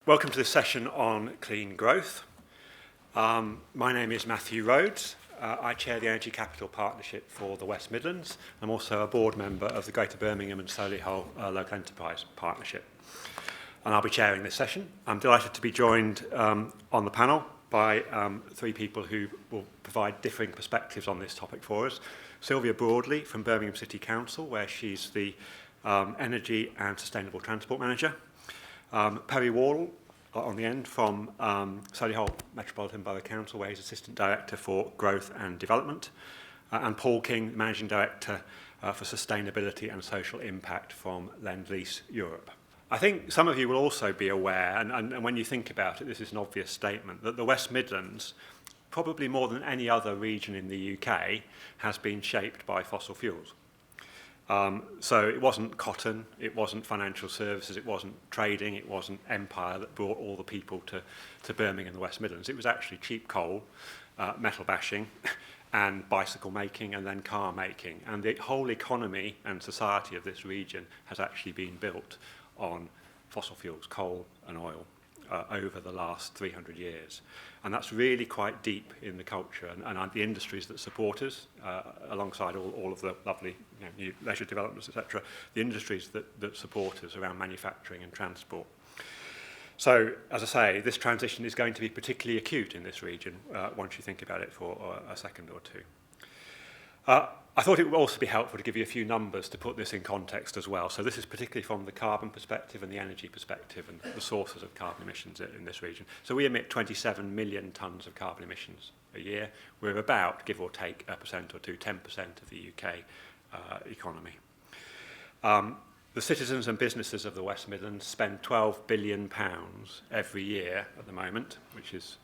Welcome to this session on clean growth. My name is Matthew Rhodes. I chair the Energy Capital Partnership for the West Midlands. I'm also a board member of the Greater Birmingham and Solihull Local Enterprise Partnership. And I'll be chairing this session. I'm delighted to be joined on the panel by three people who will provide differing perspectives on this topic for us. Sylvia Broadley from Birmingham City Council, where she's the Energy and Sustainable Transport Manager. Perry Wall on the end from Solihull Metropolitan Borough Council, where he's Assistant Director for Growth and Development, and Paul King, Managing Director for Sustainability and Social Impact from Lend-Lease Europe. I think some of you will also be aware, and when you think about it, this is an obvious statement, that the West Midlands, probably more than any other region in the UK, has been shaped by fossil fuels. So it wasn't cotton, it wasn't financial services, it wasn't trading, it wasn't empire that brought all the people to Birmingham and the West Midlands. It was actually cheap coal, metal bashing, and bicycle making, and then car making. And the whole economy and society of this region has actually been built on fossil fuels, coal and oil, over the last 300 years. And that's really quite deep in the culture and the industries that support us, alongside all of the lovely new leisure developments, etc., the industries that support us around manufacturing and transport. So, as I say, this transition is going to be particularly acute in this region once you think about it for a second or two. I thought it would also be helpful to give you a few numbers to put this in context as well. So this is particularly from the carbon perspective and the energy perspective and the sources of carbon emissions in this region. So we emit 27 million tonnes of carbon emissions a year. We're about, give or take, 1% or 2, 10% of the UK economy. The citizens and businesses of the West Midlands spend £12 billion every year at the moment, which is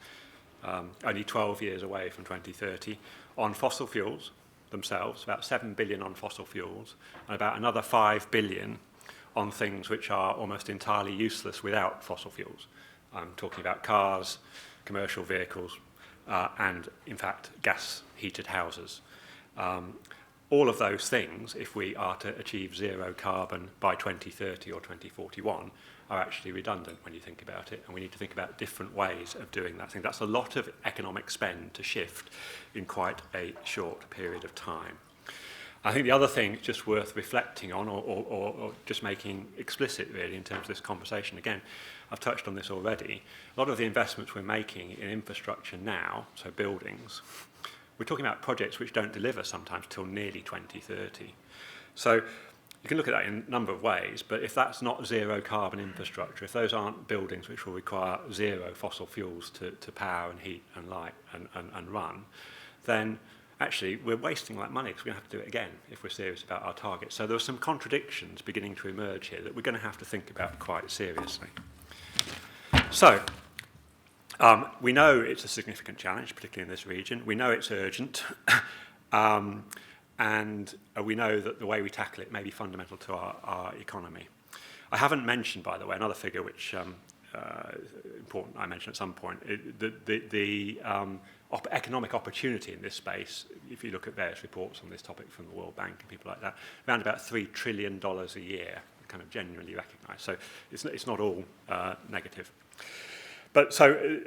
only 12 years away from 2030, on fossil fuels themselves, about 7 billion on fossil fuels, and about another 5 billion on things which are almost entirely useless without fossil fuels. I'm talking about cars, commercial vehicles, and in fact gas-heated houses. All of those things, if we are to achieve zero carbon by 2030 or 2041, are actually redundant when you think about it, and we need to think about different ways of doing that. I think that's a lot of economic spend to shift in quite a short period of time. I think the other thing just worth reflecting on or just making explicit really in terms of this conversation, again, I've touched on this already, a lot of the investments we're making in infrastructure now, so buildings, we're talking about projects which don't deliver sometimes till nearly 2030. So you can look at that in a number of ways, but if that's not zero carbon infrastructure, if those aren't buildings which will require zero fossil fuels to power and heat and light and run, then actually we're wasting that money because we're going to have to do it again if we're serious about our targets. So there are some contradictions beginning to emerge here that we're going to have to think about quite seriously. So we know it's a significant challenge, particularly in this region. We know it's urgent. And we know that the way we tackle it may be fundamental to our economy. I haven't mentioned, by the way, another figure which important I mentioned at some point, the economic opportunity in this space, if you look at various reports on this topic from the World Bank and people like that, around about $3 trillion a year, kind of genuinely recognised. So it's not all negative. But so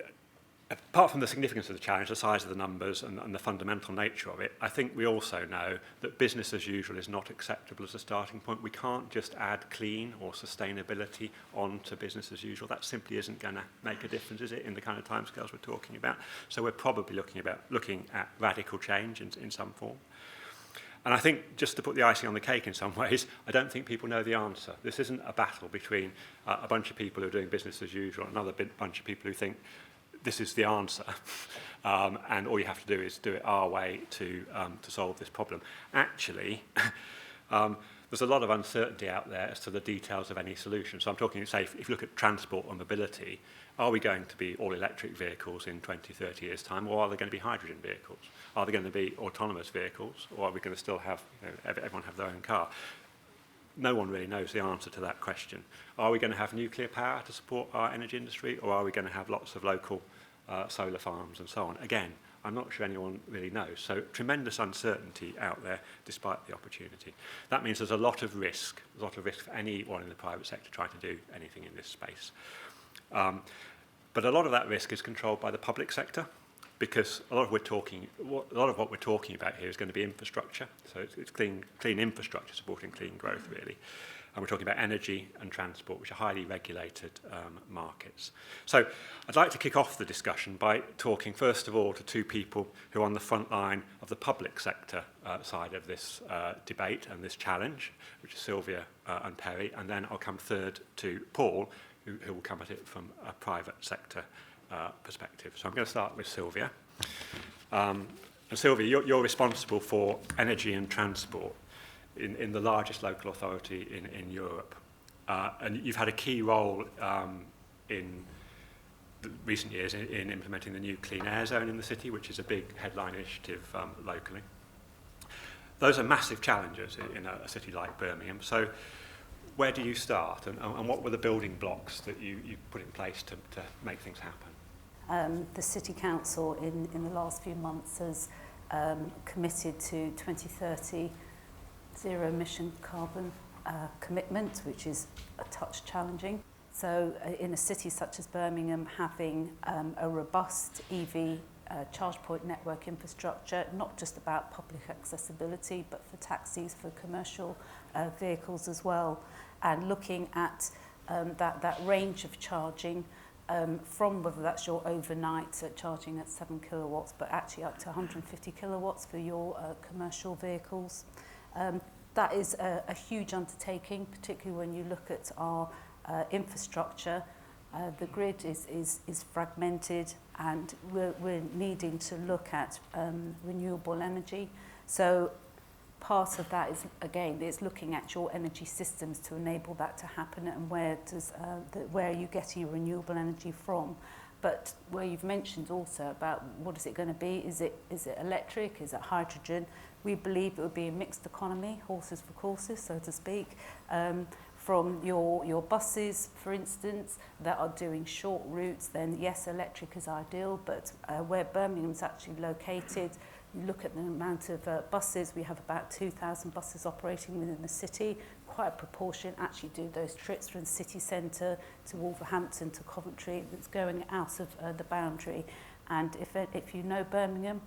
apart from the significance of the challenge, the size of the numbers and the fundamental nature of it, I think we also know that business as usual is not acceptable as a starting point. We can't just add clean or sustainability onto business as usual. That simply isn't going to make a difference, is it, in the kind of timescales we're talking about? So we're probably looking at radical change in some form. And I think, just to put the icing on the cake in some ways, I don't think people know the answer. This isn't a battle between a bunch of people who are doing business as usual and another bunch of people who think this is the answer, and all you have to do is do it our way to solve this problem. Actually, there's a lot of uncertainty out there as to the details of any solution. So I'm talking, say, if you look at transport and mobility, are we going to be all electric vehicles in 20, 30 years' time, or are there going to be hydrogen vehicles? Are there going to be autonomous vehicles, or are we going to still have everyone have their own car? No one really knows the answer to that question. Are we going to have nuclear power to support our energy industry, or are we going to have lots of local solar farms and so on? Again, I'm not sure anyone really knows. So tremendous uncertainty out there despite the opportunity. That means there's a lot of risk for anyone in the private sector trying to do anything in this space. But a lot of that risk is controlled by the public sector, because a lot of what we're talking about here is going to be infrastructure. So it's clean infrastructure supporting clean growth, really. And we're talking about energy and transport, which are highly regulated markets. So I'd like to kick off the discussion by talking, first of all, to two people who are on the front line of the public sector side of this debate and this challenge, which is Sylvia and Perry. And then I'll come third to Paul, who will come at it from a private sector perspective. So I'm going to start with Sylvia. And Sylvia, you're responsible for energy and transport in the largest local authority in Europe. And you've had a key role in the recent years in implementing the new clean air zone in the city, which is a big headline initiative locally. Those are massive challenges in a city like Birmingham. So where do you start, and what were the building blocks that you put in place to make things happen? The City Council in the last few months has committed to 2030 zero emission carbon commitment, which is a touch challenging. So in a city such as Birmingham, having a robust EV charge point network infrastructure, not just about public accessibility, but for taxis, for commercial vehicles as well, and looking at that range of charging from whether that's your overnight charging at 7 kilowatts, but actually up to 150 kilowatts for your commercial vehicles. That is a huge undertaking, particularly when you look at our infrastructure. The grid is fragmented, and we're needing to look at renewable energy. So part of that is looking at your energy systems to enable that to happen, and where are you getting your renewable energy from? But where you've mentioned also about what is it going to be? Is it electric? Is it hydrogen? We believe it would be a mixed economy, horses for courses, so to speak. From your buses, for instance, that are doing short routes, then yes, electric is ideal, but where Birmingham's actually located, you look at the amount of buses, we have about 2,000 buses operating within the city. Quite a proportion actually do those trips from the city centre to Wolverhampton to Coventry. That's going out of the boundary. And if you know Birmingham,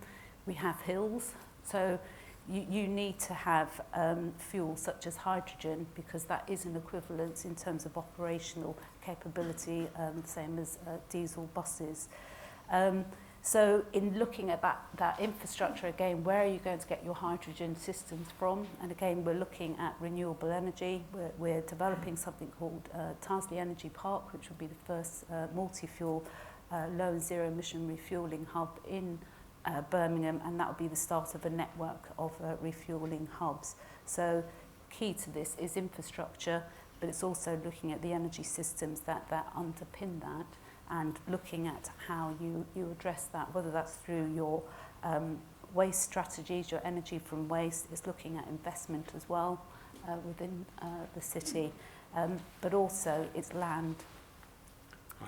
we have hills. So you need to have fuel such as hydrogen, because that is an equivalent in terms of operational capability, same as diesel buses. So in looking at that infrastructure, again, where are you going to get your hydrogen systems from? And again, we're looking at renewable energy. We're developing something called Tarsley Energy Park, which will be the first multi-fuel low and zero emission refuelling hub in Birmingham, and that will be the start of a network of refuelling hubs. So key to this is infrastructure, but it's also looking at the energy systems that underpin that, and looking at how you address that, whether that's through your waste strategies, your energy from waste. It's looking at investment as well within the city, but also it's land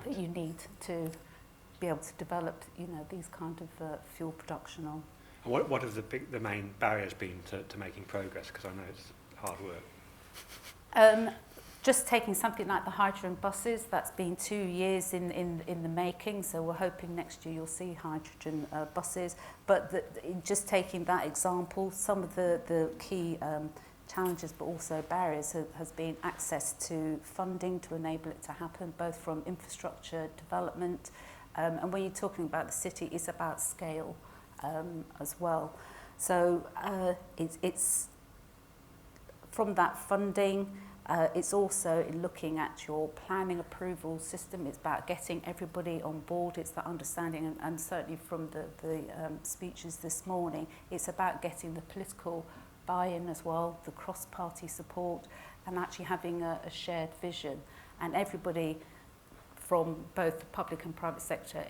that you need to be able to develop, these kind of fuel production on. And what have the main barriers been to making progress? Because I know it's hard work. Just taking something like the hydrogen buses, that's been 2 years in the making, so we're hoping next year you'll see hydrogen buses. But just taking that example, some of the key challenges but also barriers has been access to funding to enable it to happen, both from infrastructure development, and when you're talking about the city, it's about scale as well. So it's from that funding. It's also in looking at your planning approval system. It's about getting everybody on board. It's that understanding, and certainly from the speeches this morning, it's about getting the political buy-in as well, the cross-party support, and actually having a shared vision. And everybody from both the public and private sector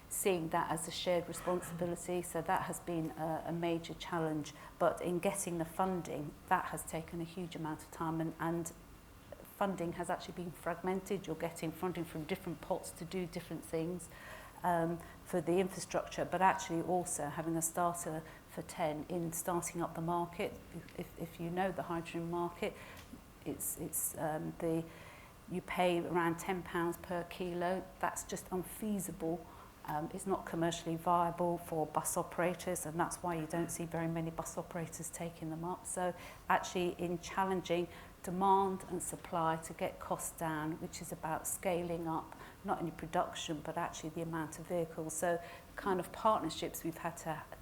seeing that as a shared responsibility. So that has been a major challenge. But in getting the funding, that has taken a huge amount of time, and funding has actually been fragmented. You're getting funding from different pots to do different things for the infrastructure, but actually also having a starter for 10 in starting up the market. If you know the hydrogen market, it's the you pay around £10 per kilo. That's just unfeasible. It's not commercially viable for bus operators, and that's why you don't see very many bus operators taking them up. So actually in challenging demand and supply to get costs down, which is about scaling up not only production but actually the amount of vehicles. So the kind of partnerships we've had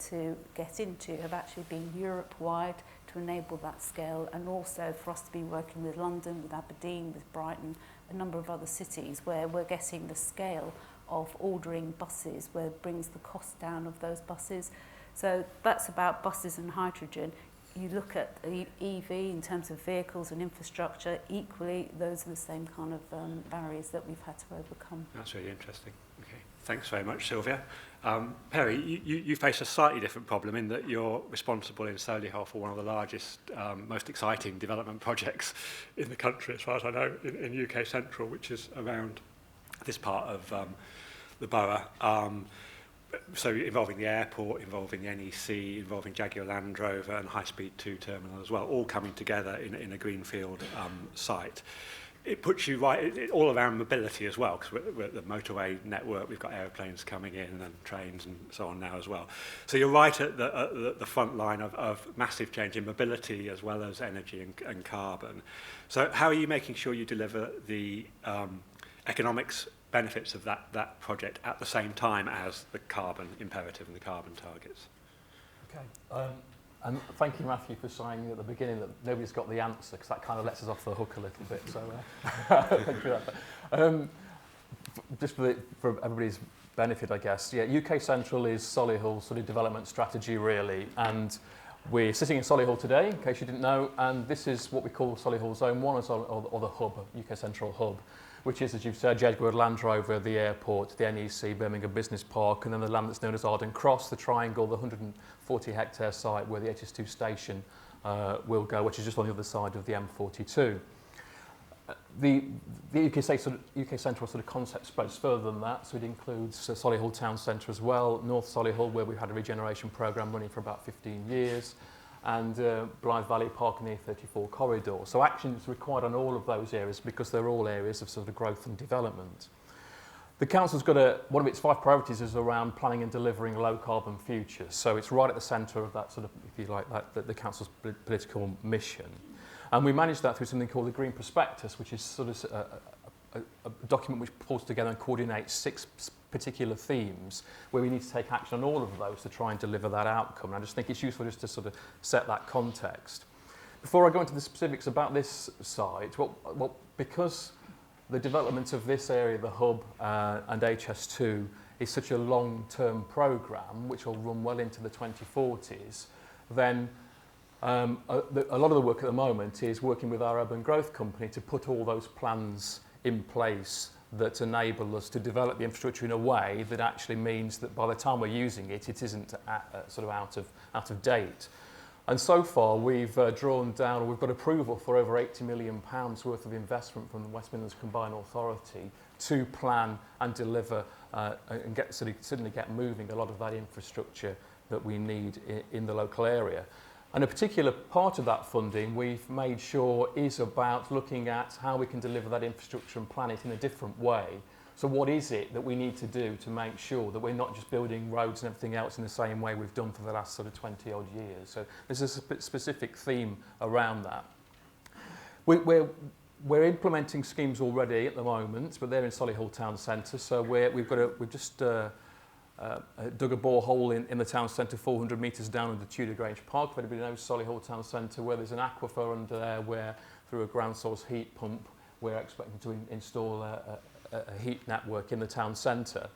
to get into have actually been Europe-wide to enable that scale, and also for us to be working with London, with Aberdeen, with Brighton, a number of other cities where we're getting the scale of ordering buses where it brings the cost down of those buses. So that's about buses and hydrogen. You look at EV in terms of vehicles and infrastructure, equally those are the same kind of barriers that we've had to overcome. That's really interesting. Okay, thanks very much, Sylvia. Perry, you face a slightly different problem in that you're responsible in Solihull for one of the largest, most exciting development projects in the country, as far as I know, in UK Central, which is around this part of the borough. So involving the airport, involving the NEC, involving Jaguar Land Rover and High Speed 2 terminal as well, all coming together in a greenfield site. It puts you right all around mobility as well, because we're at the motorway network, we've got aeroplanes coming in and trains and so on now as well. So you're right at the front line of massive change in mobility as well as energy and carbon. So how are you making sure you deliver the economics benefits of that project at the same time as the carbon imperative and the carbon targets? Okay. And thank you, Matthew, for saying at the beginning that nobody's got the answer, because that kind of lets us off the hook a little bit. So thank you for that. Just for everybody's benefit, I guess. Yeah, UK Central is Solihull's sort of development strategy, really. And we're sitting in Solihull today, in case you didn't know, and this is what we call Solihull Zone 1, or the hub, UK Central Hub, which is, as you've said, Jaguar Land Rover, the airport, the NEC, Birmingham Business Park, and then the land that's known as Arden Cross, the triangle, the 140-hectare site where the HS2 station will go, which is just on the other side of the M42. The UK Central sort of concept spreads further than that, so it includes Solihull Town Centre as well, North Solihull, where we've had a regeneration programme running for about 15 years, and Blythe Valley Park and the A34 corridor. So action is required on all of those areas because they're all areas of sort of growth and development. The council's got one of its 5 priorities is around planning and delivering low carbon futures. So it's right at the centre of that sort of, if you like, the council's political mission. And we manage that through something called the Green Prospectus, which is sort of a document which pulls together and coordinates 6 particular themes where we need to take action on all of those to try and deliver that outcome. And I just think it's useful just to sort of set that context. Before I go into the specifics about this site, because the development of this area, the hub and HS2, is such a long-term programme which will run well into the 2040s, then a lot of the work at the moment is working with our urban growth company to put all those plans in place that enable us to develop the infrastructure in a way that actually means that by the time we're using it, it isn't sort of out of date. And so far, we've drawn down, or we've got approval for over £80 million worth of investment from the West Midlands Combined Authority to plan and deliver and certainly get moving a lot of that infrastructure that we need in the local area. And a particular part of that funding we've made sure is about looking at how we can deliver that infrastructure and plan it in a different way. So what is it that we need to do to make sure that we're not just building roads and everything else in the same way we've done for the last sort of 20 odd years? So there's a specific theme around that. We're implementing schemes already at the moment, but they're in Solihull Town Centre. So we've just dug a borehole in the town centre 400 metres down under Tudor Grange Park. If anybody knows Solihull Town Centre, where there's an aquifer under there where through a ground source heat pump we're expecting to install a heat network in the town centre.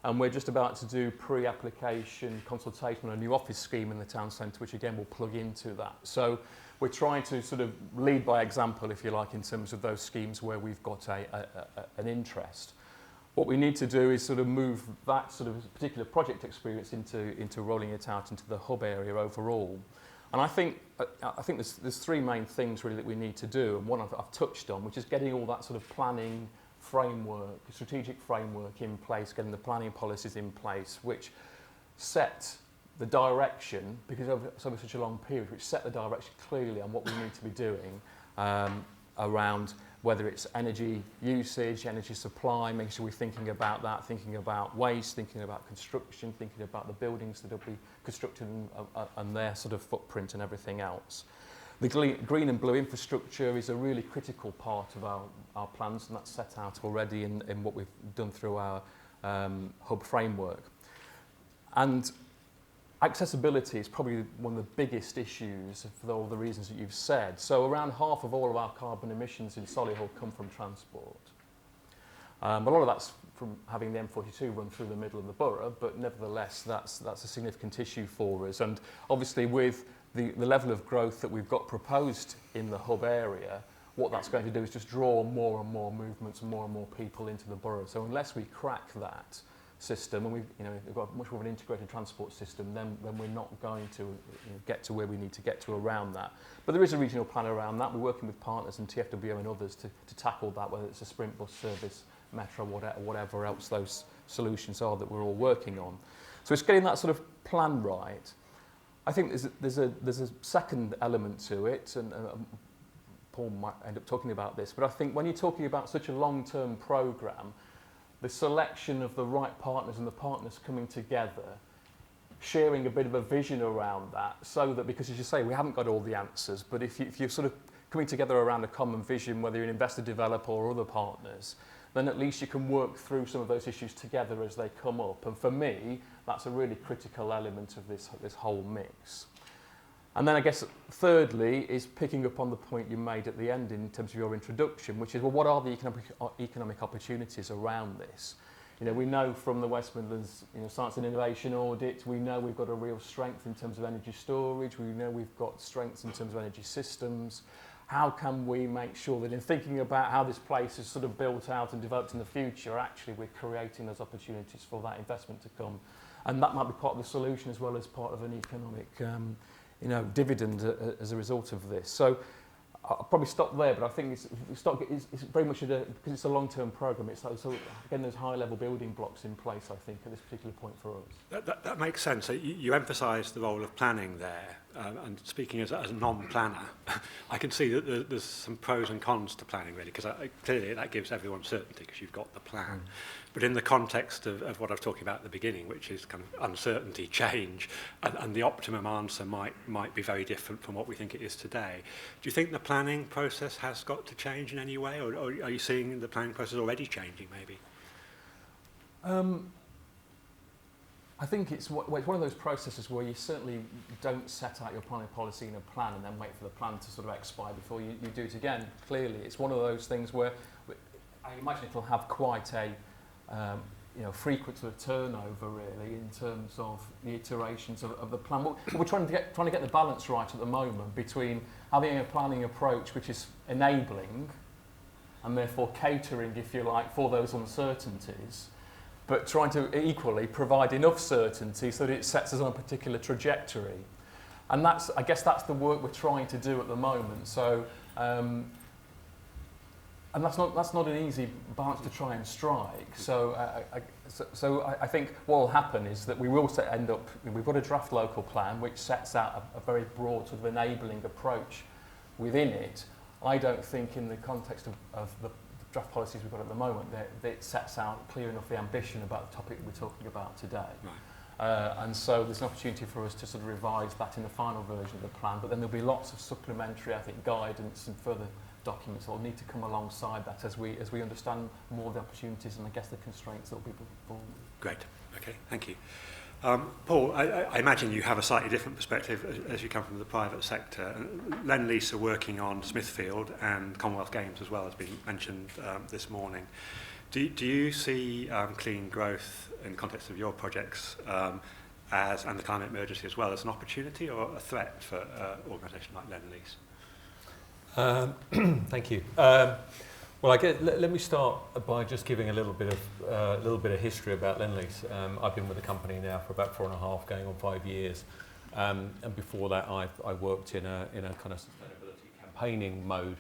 And we're just about to do pre-application consultation on a new office scheme in the town centre, which again will plug into that. So we're trying to sort of lead by example, if you like, in terms of those schemes where we've got an interest. What we need to do is sort of move that sort of particular project experience into rolling it out into the hub area overall. And I think there's 3 main things really that we need to do, and one I've touched on, which is getting all that sort of planning framework, strategic framework in place, getting the planning policies in place, which set the direction, because over such a long period, which set the direction clearly on what we need to be doing around whether it's energy usage, energy supply, making sure we're thinking about that, thinking about waste, thinking about construction, thinking about the buildings that will be constructed and their sort of footprint and everything else. The green and blue infrastructure is a really critical part of our plans, and that's set out already in what we've done through our hub framework. And accessibility is probably one of the biggest issues for all the reasons that you've said. So around half of all of our carbon emissions in Solihull come from transport. A lot of that's from having the M42 run through the middle of the borough, but nevertheless that's a significant issue for us. And obviously with the level of growth that we've got proposed in the hub area, what that's going to do is just draw more and more movements and more people into the borough. So unless we crack that system, and we've got much more of an integrated transport system, then we're not going to get to where we need to get to around that. But there is a regional plan around that. We're working with partners and TfWM and others to tackle that, whether it's a sprint bus service, metro, whatever else those solutions are that we're all working on. So it's getting that sort of plan right. I think there's a second element to it, and Paul might end up talking about this, but I think when you're talking about such a long-term programme, the selection of the right partners and the partners coming together, sharing a bit of a vision around that, so that, because as you say, we haven't got all the answers, but if you're sort of coming together around a common vision, whether you're an investor, developer or other partners, then at least you can work through some of those issues together as they come up. And for me, that's a really critical element of this whole mix. And then I guess thirdly is picking up on the point you made at the end in terms of your introduction, which is, well, what are the economic opportunities around this? We know from the West Midlands Science and Innovation Audit, we know we've got a real strength in terms of energy storage, we know we've got strengths in terms of energy systems. How can we make sure that in thinking about how this place is sort of built out and developed in the future, actually we're creating those opportunities for that investment to come? And that might be part of the solution as well as part of an economic dividend as a result of this. So I'll probably stop there, but I think it's very much because it's a long-term programme. It's so again, there's high-level building blocks in place, I think, at this particular point for us. That makes sense. So you emphasise the role of planning there, and speaking as a non-planner, I can see that there's some pros and cons to planning, really, because clearly that gives everyone certainty because you've got the plan. But in the context of what I was talking about at the beginning, which is kind of uncertainty, change, and the optimum answer might be very different from what we think it is today. Do you think the planning process has got to change in any way, or are you seeing the planning process already changing, maybe? I think it's one of those processes where you certainly don't set out your planning policy in a plan and then wait for the plan to sort of expire before you do it again. Clearly, it's one of those things where I imagine it'll have quite a frequent sort of turnover, really, in terms of the iterations of the plan. But we're trying to get the balance right at the moment between having a planning approach which is enabling and therefore catering, if you like, for those uncertainties, but trying to equally provide enough certainty so that it sets us on a particular trajectory. And I guess that's the work we're trying to do at the moment. So, and that's not an easy balance to try and strike. So I think what will happen is that we will end up, we've got a draft local plan which sets out a very broad sort of enabling approach within it. I don't think in the context of the draft policies we've got at the moment that it sets out clear enough the ambition about the topic we're talking about today. Right. And so there's an opportunity for us to sort of revise that in the final version of the plan, but then there'll be lots of supplementary, I think, guidance and further documents that will need to come alongside that as we understand more of the opportunities and I guess the constraints that will be before. Great. Okay, thank you. Paul, I imagine you have a slightly different perspective as you come from the private sector. Lend-Lease are working on Smithfield and Commonwealth Games as well, as been mentioned this morning. Do you see clean growth in the context of your projects and the climate emergency as well as an opportunity or a threat for an organisation like Lend-Lease? Thank you. Well, let me start by just giving a little bit of history about Lend-Lease. I've been with the company now for about 4.5, going on 5 years, and before that, I worked in a kind of sustainability campaigning mode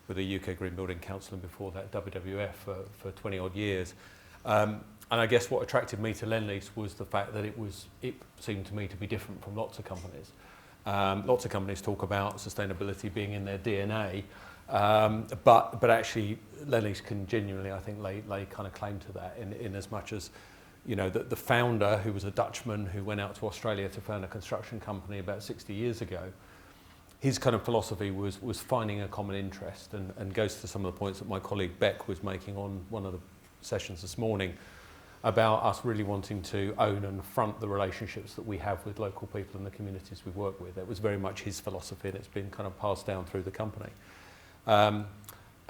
with the UK Green Building Council, and before that, WWF for 20 odd years. And I guess what attracted me to Lend-Lease was the fact that it seemed to me to be different from lots of companies. Lots of companies talk about sustainability being in their DNA. But actually, Lennox can genuinely, I think, lay kind of claim to that in as much as, you know, the founder, who was a Dutchman who went out to Australia to found a construction company about 60 years ago, his kind of philosophy was finding a common interest, and goes to some of the points that my colleague Beck was making on one of the sessions this morning about us really wanting to own and front the relationships that we have with local people in the communities we work with. That was very much his philosophy, and it's been kind of passed down through the company.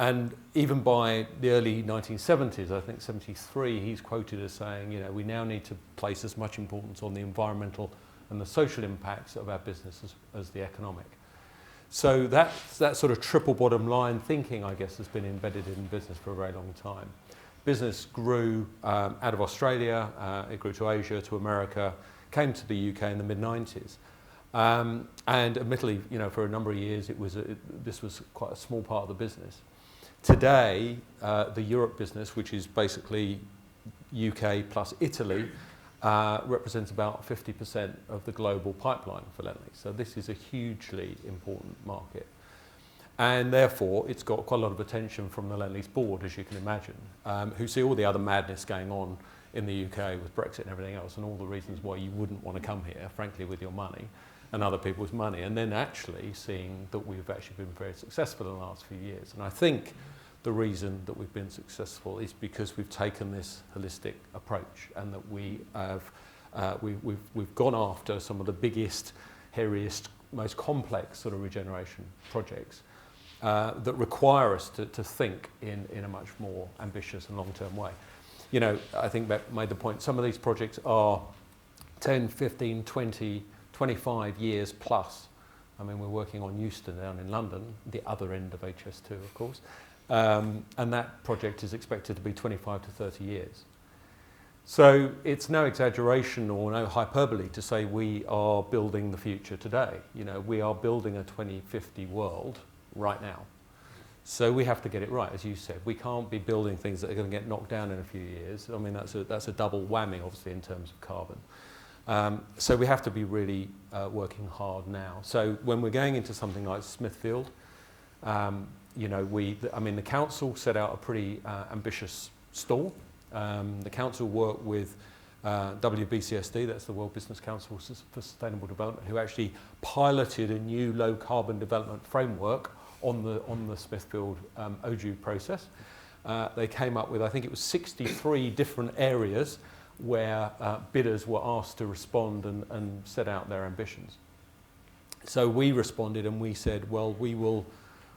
And even by the early 1970s, I think 73, he's quoted as saying, you know, we now need to place as much importance on the environmental and the social impacts of our business as the economic. So that sort of triple bottom line thinking, I guess, has been embedded in business for a very long time. Business grew out of Australia, it grew to Asia, to America, came to the UK in the mid-90s. And admittedly, you know, for a number of years, this was quite a small part of the business. Today, the Europe business, which is basically UK plus Italy, represents about 50% of the global pipeline for Lennox. So this is a hugely important market. And therefore, it's got quite a lot of attention from the Lennox board, as you can imagine, who see all the other madness going on in the UK with Brexit and everything else, and all the reasons why you wouldn't want to come here, frankly, with your money and other people's money, and then actually seeing that we've actually been very successful in the last few years. And I think the reason that we've been successful is because we've taken this holistic approach, and that we have we've gone after some of the biggest, hairiest, most complex sort of regeneration projects that require us to think in a much more ambitious and long-term way. You know, I think Beck made the point, some of these projects are 10, 15, 20, 25 years plus. I mean, we're working on Euston down in London, the other end of HS2, of course, and that project is expected to be 25 to 30 years. So it's no exaggeration or no hyperbole to say we are building the future today. You know, we are building a 2050 world right now. So we have to get it right, as you said. We can't be building things that are going to get knocked down in a few years. I mean, that's a double whammy, obviously, in terms of carbon. So we have to be really working hard now. So when we're going into something like Smithfield, you know, the council set out a pretty ambitious stall. The council worked with WBCSD, that's the World Business Council for Sustainable Development, who actually piloted a new low carbon development framework on the Smithfield OJU process. They came up with, I think it was 63 different areas where bidders were asked to respond and set out their ambitions. So we responded and we said, well, we will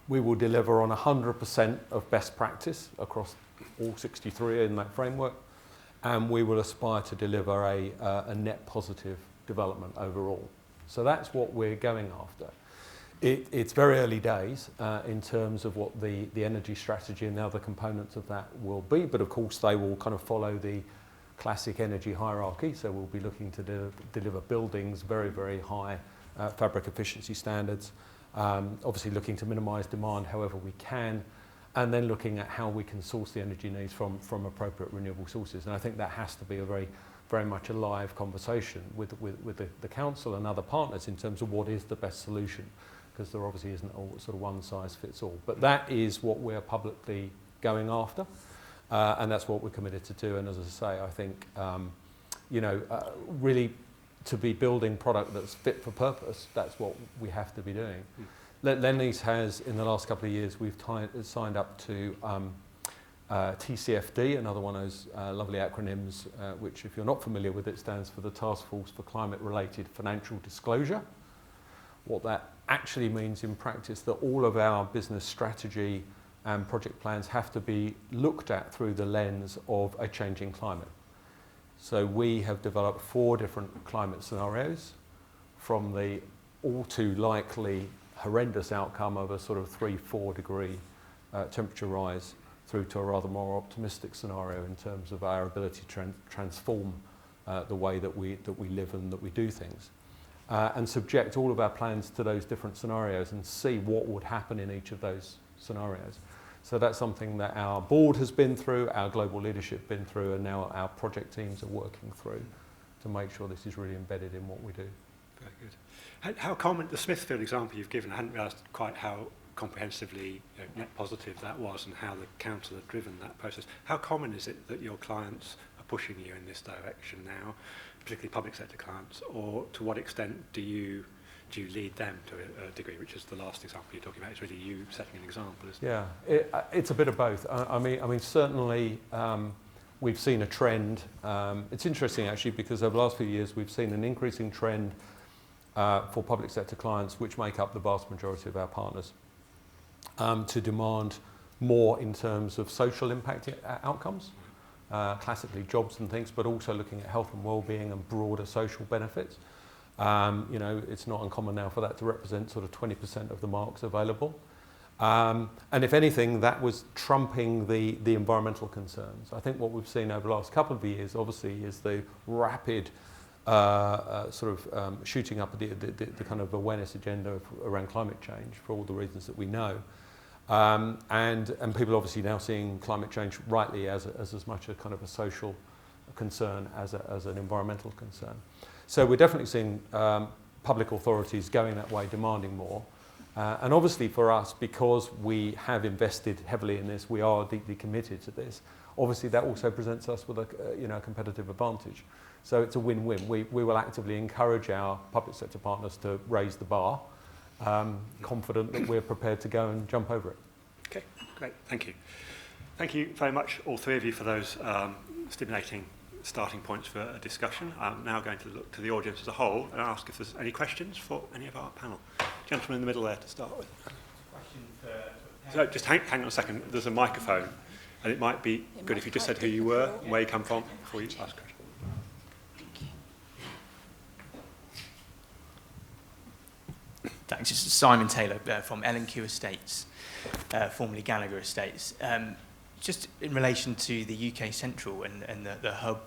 deliver on 100% of best practice across all 63 in that framework, and we will aspire to deliver a net positive development overall. So that's what we're going after. It's very early days in terms of what the energy strategy and the other components of that will be, but of course they will kind of follow the classic energy hierarchy. So we'll be looking to deliver buildings very, very high fabric efficiency standards, obviously looking to minimise demand however we can, and then looking at how we can source the energy needs from appropriate renewable sources. And I think that has to be a very much a live conversation with the council and other partners in terms of what is the best solution, because there obviously isn't a sort of one size fits all. But that is what we're publicly going after, and that's what we're committed to do. And as I say, I think, really to be building product that's fit for purpose, that's what we have to be doing. Lennox has, in the last couple of years, we've signed up to TCFD, another one of those lovely acronyms, which, if you're not familiar with it, stands for the Task Force for Climate-Related Financial Disclosure. What that actually means in practice, that all of our business strategy and project plans have to be looked at through the lens of a changing climate. So we have developed 4 different climate scenarios, from the all too likely horrendous outcome of a sort of 3-4 degree temperature rise, through to a rather more optimistic scenario in terms of our ability to transform the way that we live and that we do things, and subject all of our plans to those different scenarios and see what would happen in each of those scenarios. So that's something that our board has been through, our global leadership been through, and now our project teams are working through to make sure this is really embedded in what we do. Very good. How common, the Smithfield example you've given, I hadn't realised quite how comprehensively net positive that was and how the council had driven that process. How common is it that your clients are pushing you in this direction now, particularly public sector clients, or to what extent do you lead them to a degree, which is the last example you're talking about? It's really you setting an example, isn't it? Yeah, it's a bit of both. I mean, certainly we've seen a trend. It's interesting actually because over the last few years we've seen an increasing trend for public sector clients, which make up the vast majority of our partners, to demand more in terms of social impact outcomes, classically jobs and things, but also looking at health and well-being and broader social benefits. You know, it's not uncommon now for that to represent sort of 20% of the marks available. And if anything, that was trumping the environmental concerns. I think what we've seen over the last couple of years, obviously, is the rapid shooting up the kind of awareness agenda around climate change for all the reasons that we know. And people obviously now seeing climate change rightly as much a kind of a social concern as an environmental concern. So we're definitely seeing public authorities going that way, demanding more. And obviously for us, because we have invested heavily in this, we are deeply committed to this. Obviously that also presents us with a competitive advantage. So it's a win-win. We will actively encourage our public sector partners to raise the bar, confident that we're prepared to go and jump over it. Okay, great, thank you. Thank you very much, all three of you, for those stimulating starting points for a discussion. I'm now going to look to the audience as a whole and ask if there's any questions for any of our panel. Gentleman in the middle there to start with. So just hang on a second, there's a microphone, and it might be good if you just said who you were and where you come from before you ask a question. Thanks. This is Simon Taylor from L&Q Estates, formerly Gallagher Estates. Just in relation to the UK Central and the hub,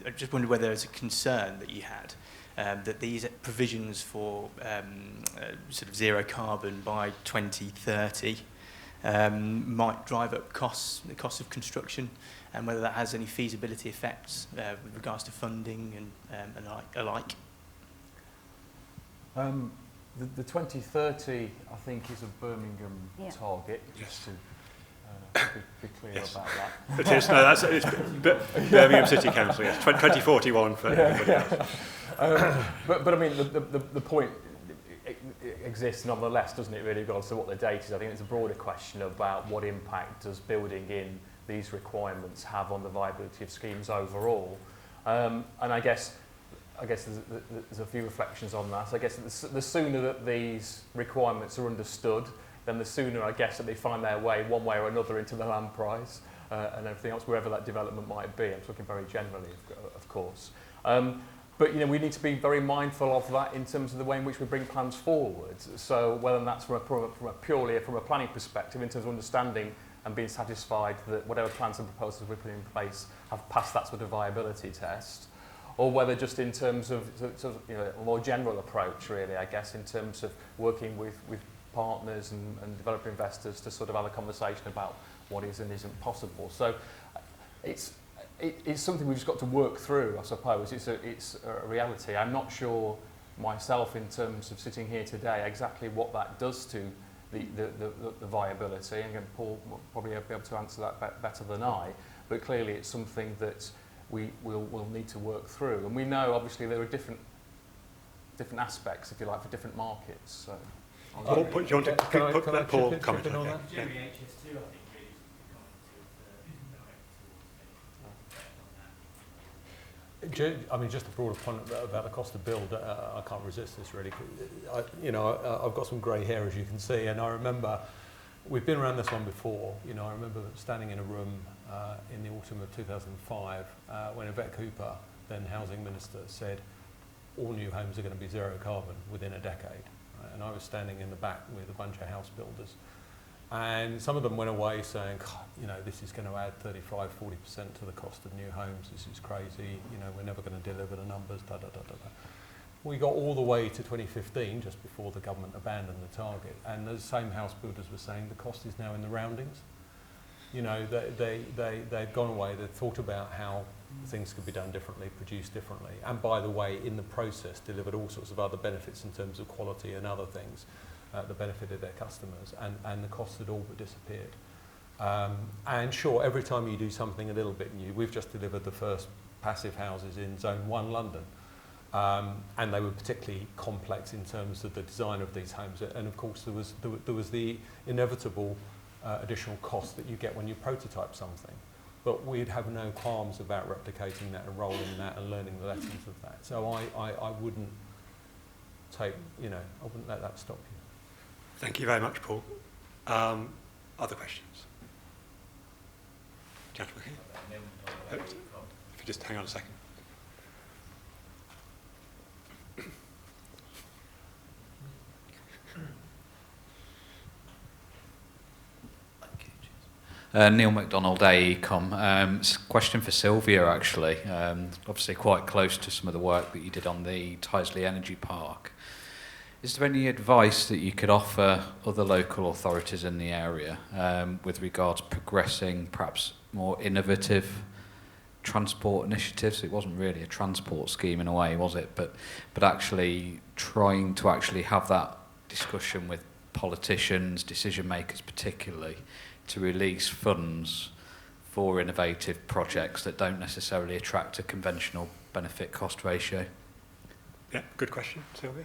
I just wondered whether there was a concern that you had that these provisions for sort of zero carbon by 2030 might drive up the cost of construction, and whether that has any feasibility effects with regards to funding and alike. The 2030, I think, is a Birmingham target, just to be clear about that. It is, no, it's Birmingham City Council, yes, 2041 for everybody else. But I mean, the point exists nonetheless, doesn't it, really, regardless of what the date is? I think it's a broader question about what impact does building in these requirements have on the viability of schemes overall. And I guess there's a few reflections on that. I guess the sooner that these requirements are understood, then the sooner, I guess, that they find their way one way or another into the land price and everything else, wherever that development might be. I'm talking very generally, of course. But we need to be very mindful of that in terms of the way in which we bring plans forward. So whether that's from a planning perspective, in terms of understanding and being satisfied that whatever plans and proposals we put in place have passed that sort of viability test, or whether just in terms of a more general approach, really, I guess, in terms of working with partners and developer investors to sort of have a conversation about what is and isn't possible. So it's something we've just got to work through, I suppose. It's a reality. I'm not sure myself, in terms of sitting here today, exactly what that does to the viability. And again, Paul will probably be able to answer that better than I. But clearly it's something that we'll need to work through. And we know, obviously, there are different aspects, if you like, for different markets. So, Paul, do you want to put Paul comment on that? HS2, I think, really I mean, just a broader point about the cost of build. I can't resist this, really. I've got some grey hair, as you can see, and I remember we've been around this one before. I remember standing in a room in the autumn of 2005 when Yvette Cooper, then housing minister, said all new homes are going to be zero carbon within a decade. Right? And I was standing in the back with a bunch of house builders. And some of them went away saying, this is going to add 35-40% to the cost of new homes. This is crazy. We're never going to deliver the numbers. We got all the way to 2015, just before the government abandoned the target. And those same house builders were saying the cost is now in the roundings. They'd gone away. They'd thought about how things could be done differently, produced differently. And by the way, in the process, delivered all sorts of other benefits in terms of quality and other things. that benefited their customers, and the costs had all but disappeared. And sure, every time you do something a little bit new, we've just delivered the first passive houses in Zone 1 London, and they were particularly complex in terms of the design of these homes, and of course there was the inevitable additional cost that you get when you prototype something. But we'd have no qualms about replicating that and rolling that and learning the lessons of that. So I wouldn't take, I wouldn't let that stop you. Thank you very much, Paul. Other questions? Gentleman here. If you just hang on a second. Neil MacDonald, AECom. Question for Sylvia, actually. Obviously quite close to some of the work that you did on the Tyseley Energy Park. Is there any advice that you could offer other local authorities in the area with regards to progressing perhaps more innovative transport initiatives? It wasn't really a transport scheme in a way, was it? But actually trying to actually have that discussion with politicians, decision makers particularly, to release funds for innovative projects that don't necessarily attract a conventional benefit cost ratio. Yeah, good question, Sylvia.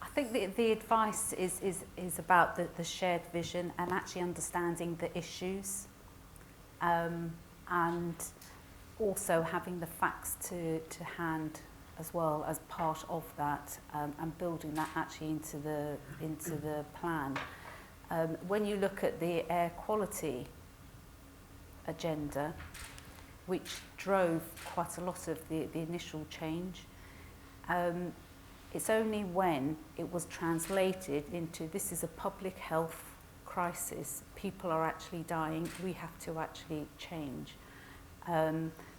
I think the advice is about the shared vision and actually understanding the issues, and also having the facts to hand as well as part of that, and building that actually into the plan. When you look at the air quality agenda, which drove quite a lot of the initial change, it's only when it was translated into this is a public health crisis, people are actually dying, we have to actually change.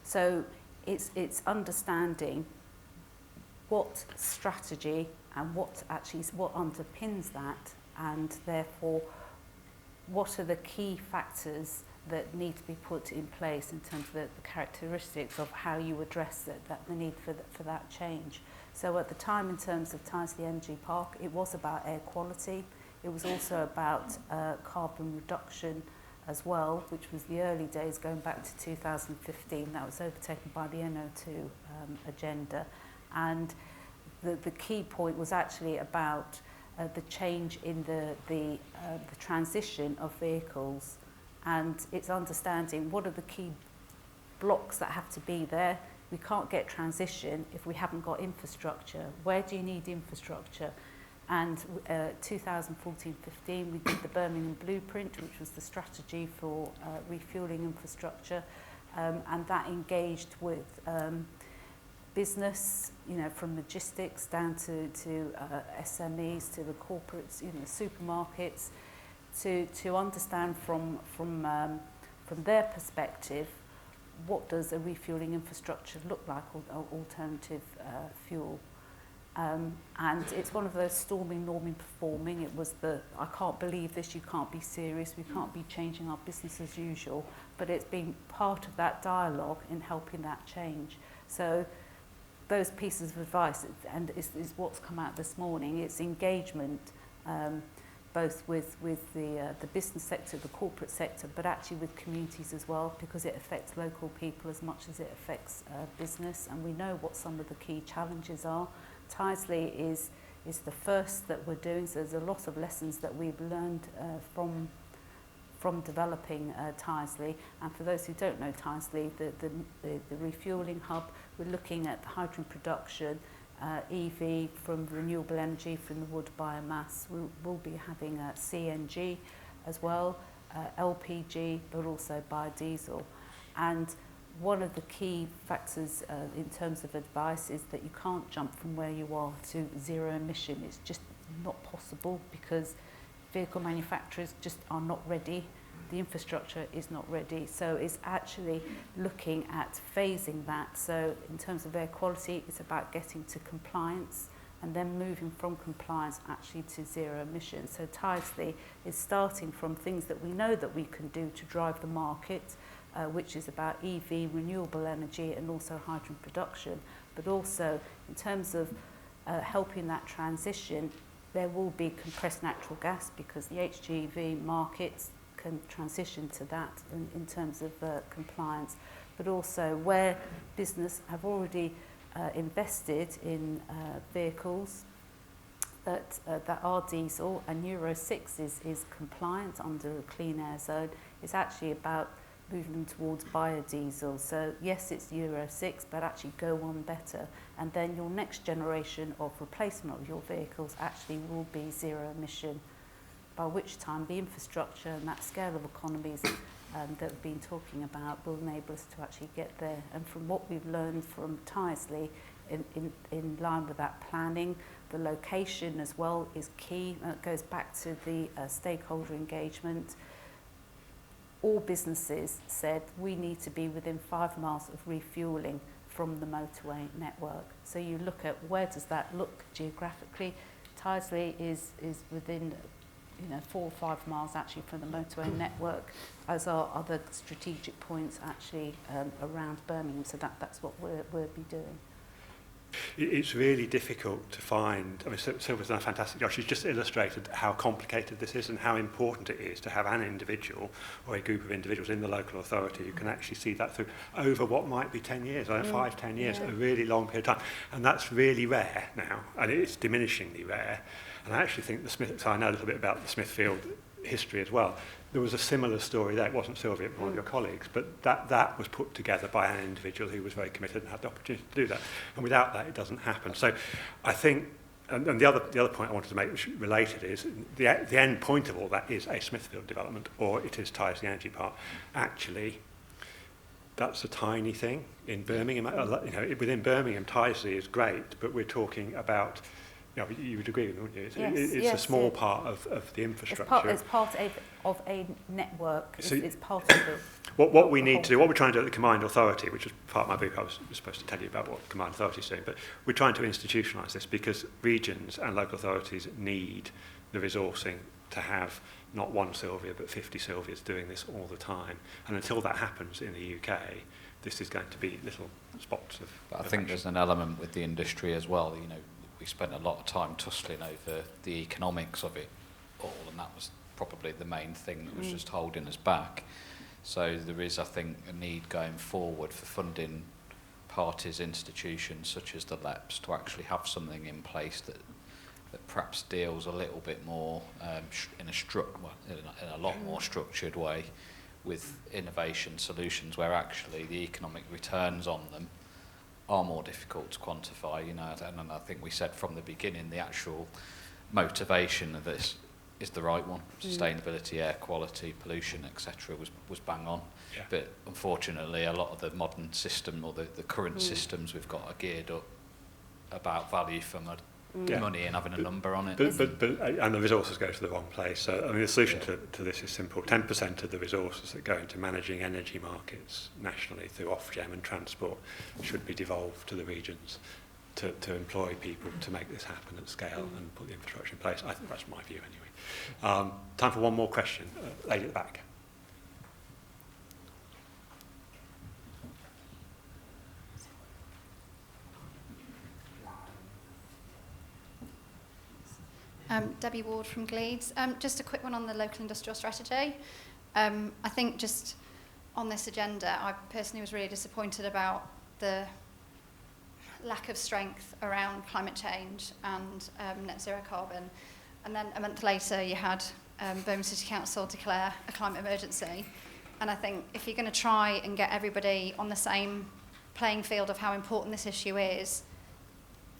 So it's understanding what strategy and what underpins that, and therefore what are the key factors that need to be put in place in terms of the characteristics of how you address the need for that change. So at the time, in terms of Tyseley Energy Park, it was about air quality. It was also about carbon reduction as well, which was the early days going back to 2015. That was overtaken by the NO2 agenda. And the key point was actually about the change in the transition of vehicles, and it's understanding what are the key blocks that have to be there. We can't get transition if we haven't got infrastructure. Where do you need infrastructure? And 2014-15, we did the Birmingham Blueprint, which was the strategy for refuelling infrastructure, and that engaged with business, from logistics down to SMEs, to the corporates, supermarkets, to understand from their perspective, what does a refuelling infrastructure look like, or alternative fuel. And it's one of those storming, norming, performing. It was I can't believe this, you can't be serious, we can't be changing our business as usual. But it's been part of that dialogue in helping that change. So those pieces of advice, and is what's come out this morning, it's engagement, both with the business sector, the corporate sector, but actually with communities as well, because it affects local people as much as it affects business. And we know what some of the key challenges are. Tyseley is the first that we're doing, so there's a lot of lessons that we've learned from developing Tyseley. And for those who don't know Tyseley, the refuelling hub, we're looking at the hydrogen production, EV from renewable energy from the wood biomass. We'll be having CNG as well, LPG, but also biodiesel. And one of the key factors in terms of advice is that you can't jump from where you are to zero emission. It's just not possible, because vehicle manufacturers just are not ready. The infrastructure is not ready. So it's actually looking at phasing that. So in terms of air quality, it's about getting to compliance and then moving from compliance actually to zero emissions. So Tyseley is starting from things that we know that we can do to drive the market, which is about EV, renewable energy, and also hydrogen production. But also in terms of helping that transition. There will be compressed natural gas because the HGV markets can transition to that in terms of compliance, but also where business have already invested in vehicles that are diesel, and Euro 6 is compliant under a clean air zone. It's actually about moving them towards biodiesel. So yes, it's Euro 6, but actually go one better. And then your next generation of replacement of your vehicles actually will be zero emission, by which time the infrastructure and that scale of economies that we've been talking about will enable us to actually get there. And from what we've learned from Tyseley, in line with that planning, the location as well is key. And it goes back to the stakeholder engagement. All businesses said we need to be within 5 miles of refuelling from the motorway network. So you look at where does that look geographically. Tyseley is within 4 or 5 miles actually from the motorway network, as are other strategic points actually around Birmingham. So that's what we'll be doing. It's really difficult to find. I mean, Sylvia's done a fantastic job. She's just illustrated how complicated this is and how important it is to have an individual or a group of individuals in the local authority who can actually see that through over what might be 10 years, 5-10 years, a really long period of time. And that's really rare now, and it's diminishingly rare. And I actually think so I know a little bit about the Smithfield history as well. There was a similar story there. It wasn't Sylvia, but one of your colleagues, but that was put together by an individual who was very committed and had the opportunity to do that. And without that, it doesn't happen. So I think, and the other point I wanted to make, which related, is the end point of all that is a Smithfield development, or it is Tyseley Energy Park. Actually, that's a tiny thing in Birmingham. Within Birmingham, Tyseley is great, but we're talking about. You would agree with me, wouldn't you? It's a small part of the infrastructure. It's part of a network. It's part of it. What we need to do, what we're trying to do at the Combined Authority, which was part of my book, I was supposed to tell you about what the Combined Authority is doing, but we're trying to institutionalise this because regions and local authorities need the resourcing to have not one Sylvia but 50 Sylvias doing this all the time. And until that happens in the UK, this is going to be little spots of. But I think there's an element with the industry as well. We spent a lot of time tussling over the economics of it all, and that was probably the main thing that was just holding us back. So there is, I think, a need going forward for funding parties, institutions such as the LEPs to actually have something in place that perhaps deals a little bit more in a lot more structured way with innovation solutions where actually the economic returns on them are more difficult to quantify, and I think we said from the beginning the actual motivation of this is the right one. Sustainability, air quality, pollution, etc. was bang on. Yeah. But unfortunately, a lot of the modern system or the current systems we've got are geared up about value for money and having a number on it. But and the resources go to the wrong place. So I mean, the solution to this is simple. 10% of the resources that go into managing energy markets nationally through Ofgem and transport should be devolved to the regions to employ people to make this happen at scale and put the infrastructure in place. I think that's my view anyway. Time for one more question. Lady at the back. Debbie Ward from Gleeds. Just a quick one on the local industrial strategy. I think just on this agenda, I personally was really disappointed about the lack of strength around climate change and net zero carbon. And then a month later, you had Birmingham City Council declare a climate emergency. And I think if you're going to try and get everybody on the same playing field of how important this issue is,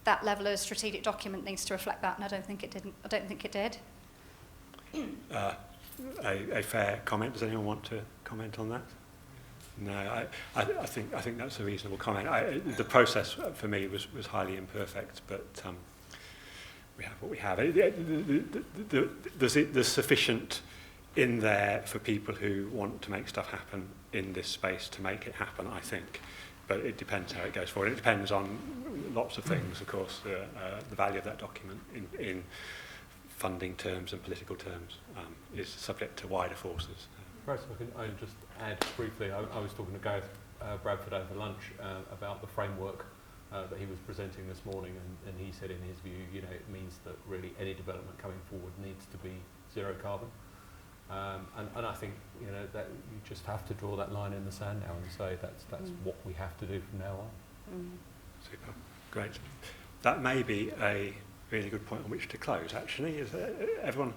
that level of strategic document needs to reflect that, and I don't think it did. A fair comment. Does anyone want to comment on that? No, I think that's a reasonable comment. The process for me was highly imperfect, but we have what we have. There's sufficient in there for people who want to make stuff happen in this space to make it happen, I think. But it depends how it goes forward. It depends on lots of things, of course. The value of that document in funding terms and political terms is subject to wider forces. Perhaps I just add briefly, I was talking to Gareth Bradford over lunch about the framework that he was presenting this morning, and he said in his view, you know, it means that really any development coming forward needs to be zero carbon. And I think, you know, that you just have to draw that line in the sand now and say that's what we have to do from now on. Super, great. That may be a really good point on which to close, actually. Is everyone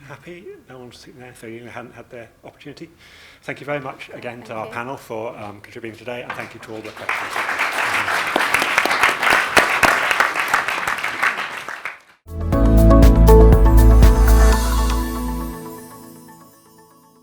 happy? No one's sitting there feeling they hadn't had their opportunity. Thank you very much again to our panel for contributing today, and thank you to all the questions.